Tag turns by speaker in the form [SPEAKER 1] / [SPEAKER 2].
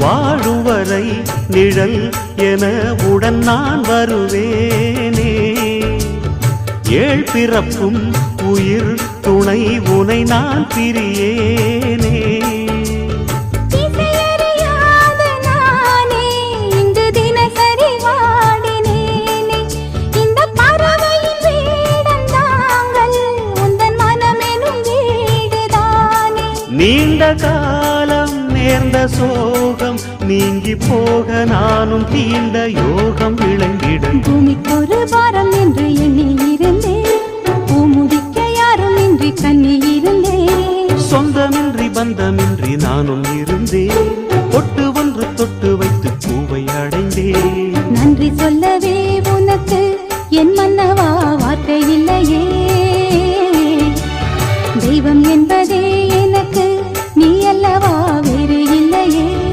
[SPEAKER 1] வாழும் வரை நிழல் என உடன் நான் வருவேனே. ஏழ் பிறப்பும் உயிர் துணை உனை நான் பிரியேனே. நீண்ட காலம் நேர்ந்த சோகம் நீங்கி போக நானும் தீண்ட யோகம் விளங்கிடும்.
[SPEAKER 2] பூமிக்கொரு வாரம் என்று எண்ணி இருந்தேன், பூமுடிக்க யாரும் இன்றி கண்ணி இருந்தேன்.
[SPEAKER 1] சொந்தமின்றி பந்தமின்றி நானும் இருந்தேன்.